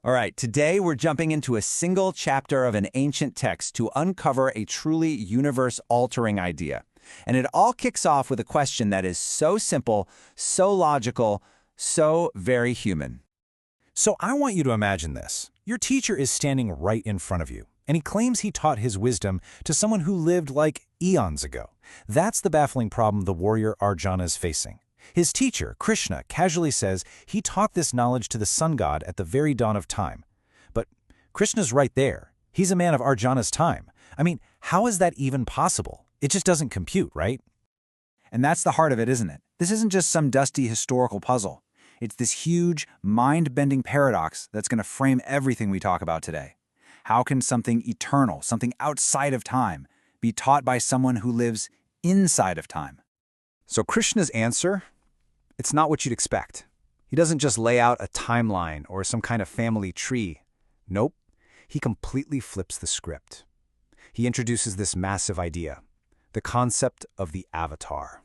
All right, today we're jumping into a single chapter of an ancient text to uncover a truly universe-altering idea. And it all kicks off with a question that is so simple, so logical, so very human. So I want you to imagine this. Your teacher is standing right in front of you, and he claims he taught his wisdom to someone who lived like eons ago. That's the baffling problem the warrior Arjuna is facing. His teacher, Krishna, casually says he taught this knowledge to the sun god at the very dawn of time. But Krishna's right there. He's a man of Arjuna's time. I mean, how is that even possible? It just doesn't compute, right? And that's the heart of it, isn't it? This isn't just some dusty historical puzzle. It's this huge, mind-bending paradox that's going to frame everything we talk about today. How can something eternal, something outside of time, be taught by someone who lives inside of time? So Krishna's answer? It's not what you'd expect. He doesn't just lay out a timeline or some kind of family tree. Nope. He completely flips the script. He introduces this massive idea, the concept of the avatar.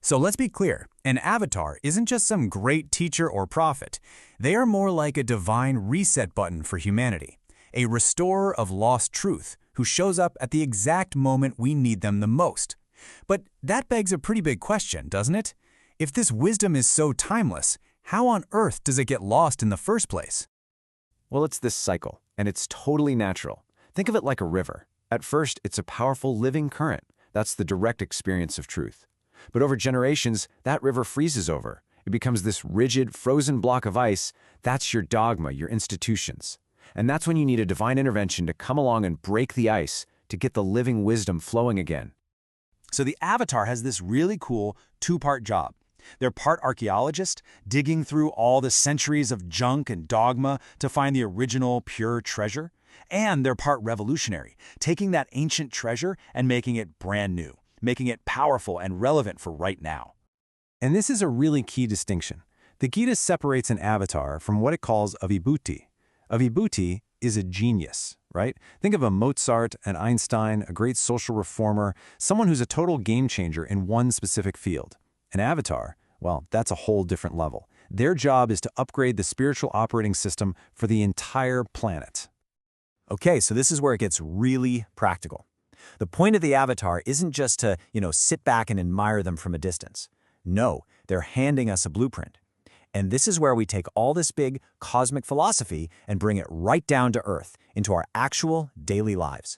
So let's be clear, an avatar isn't just some great teacher or prophet. They are more like a divine reset button for humanity, a restorer of lost truth who shows up at the exact moment we need them the most. But that begs a pretty big question, doesn't it? If this wisdom is so timeless, how on earth does it get lost in the first place? Well, it's this cycle, and it's totally natural. Think of it like a river. At first, it's a powerful living current. That's the direct experience of truth. But over generations, that river freezes over. It becomes this rigid, frozen block of ice. That's your dogma, your institutions. And that's when you need a divine intervention to come along and break the ice, to get the living wisdom flowing again. So the avatar has this really cool two-part job. They're part archaeologist, digging through all the centuries of junk and dogma to find the original pure treasure. And they're part revolutionary, taking that ancient treasure and making it brand new, making it powerful and relevant for right now. And this is a really key distinction. The Gita separates an avatar from what it calls a vibhuti. A vibhuti is a genius, right? Think of a Mozart, an Einstein, a great social reformer, someone who's a total game changer in one specific field. An avatar, well, that's a whole different level. Their job is to upgrade the spiritual operating system for the entire planet. Okay, so this is where it gets really practical. The point of the avatar isn't just to, sit back and admire them from a distance. No, they're handing us a blueprint. And this is where we take all this big cosmic philosophy and bring it right down to earth, into our actual daily lives.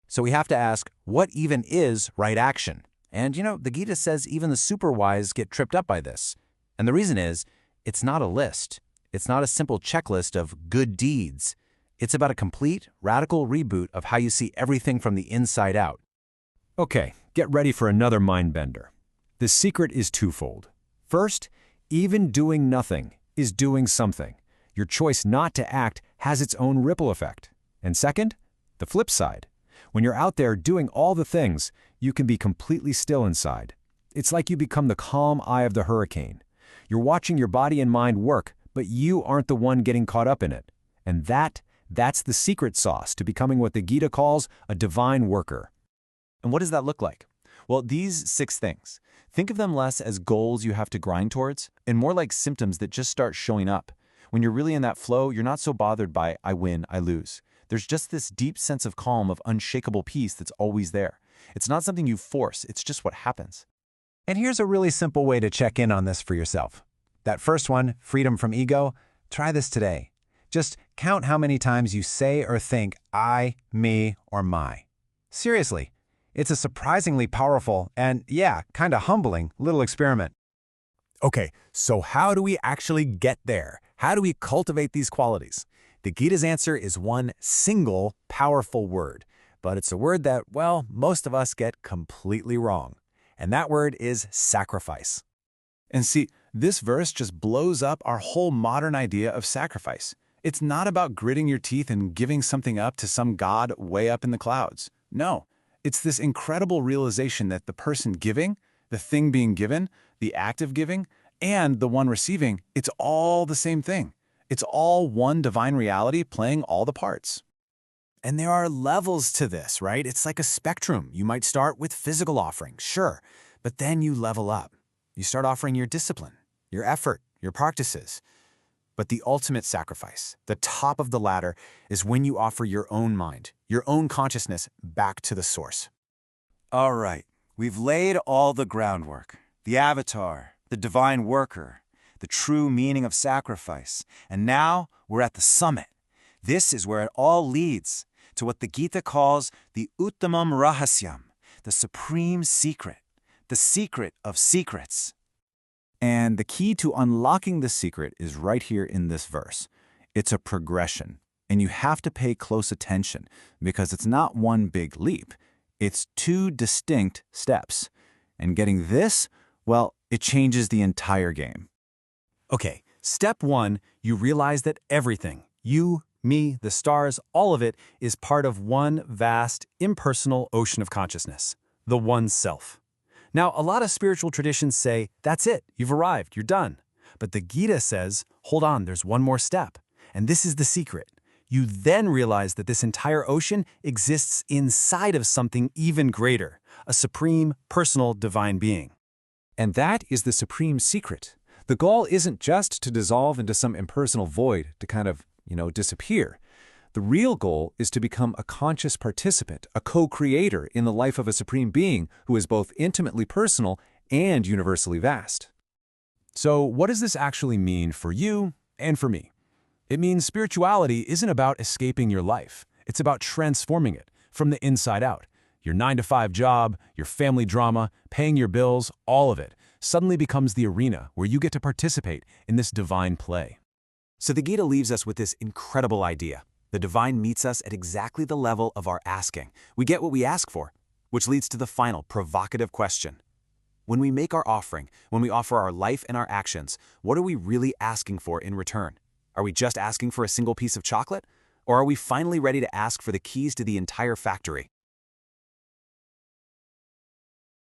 So we have to ask, what even is right action? And the Gita says even the super wise get tripped up by this. And the reason is, it's not a list. It's not a simple checklist of good deeds. It's about a complete, radical reboot of how you see everything from the inside out. Okay, get ready for another mind bender. The secret is twofold. First, even doing nothing is doing something. Your choice not to act has its own ripple effect. And second, the flip side. When you're out there doing all the things, you can be completely still inside. It's like you become the calm eye of the hurricane. You're watching your body and mind work, but you aren't the one getting caught up in it. And that's the secret sauce to becoming what the Gita calls a divine worker. And what does that look like? Well, these 6 things. Think of them less as goals you have to grind towards, and more like symptoms that just start showing up. When you're really in that flow, you're not so bothered by I win, I lose. There's just this deep sense of calm, of unshakable peace that's always there. It's not something you force, it's just what happens. And here's a really simple way to check in on this for yourself. That first one, freedom from ego, try this today. Just count how many times you say or think I, me, or my. Seriously, it's a surprisingly powerful and, kind of humbling little experiment. Okay, so how do we actually get there? How do we cultivate these qualities? The Gita's answer is one single, powerful word, but it's a word that, most of us get completely wrong. And that word is sacrifice. And see, this verse just blows up our whole modern idea of sacrifice. It's not about gritting your teeth and giving something up to some god way up in the clouds. No, it's this incredible realization that the person giving, the thing being given, the act of giving, and the one receiving, it's all the same thing. It's all one divine reality playing all the parts. And there are levels to this, right? It's like a spectrum. You might start with physical offerings, sure, but then you level up. You start offering your discipline, your effort, your practices. But the ultimate sacrifice, the top of the ladder, is when you offer your own mind, your own consciousness back to the source. All right, we've laid all the groundwork. The avatar, the divine worker, the true meaning of sacrifice. And now we're at the summit. This is where it all leads to what the Gita calls the Uttamam Rahasyam, the supreme secret, the secret of secrets. And the key to unlocking the secret is right here in this verse. It's a progression, and you have to pay close attention because it's not one big leap. It's two distinct steps. And getting this, well, it changes the entire game. Okay, step 1, you realize that everything, you, me, the stars, all of it, is part of one vast, impersonal ocean of consciousness, the one self. Now, a lot of spiritual traditions say, that's it, you've arrived, you're done. But the Gita says, hold on, there's one more step. And this is the secret. You then realize that this entire ocean exists inside of something even greater, a supreme, personal, divine being. And that is the supreme secret. The goal isn't just to dissolve into some impersonal void to kind of, disappear. The real goal is to become a conscious participant, a co-creator in the life of a supreme being who is both intimately personal and universally vast. So what does this actually mean for you and for me? It means spirituality isn't about escaping your life. It's about transforming it from the inside out. Your 9-to-5 job, your family drama, paying your bills, all of it suddenly becomes the arena where you get to participate in this divine play. So the Gita leaves us with this incredible idea. The divine meets us at exactly the level of our asking. We get what we ask for, which leads to the final, provocative question. When we make our offering, when we offer our life and our actions, what are we really asking for in return? Are we just asking for a single piece of chocolate? Or are we finally ready to ask for the keys to the entire factory?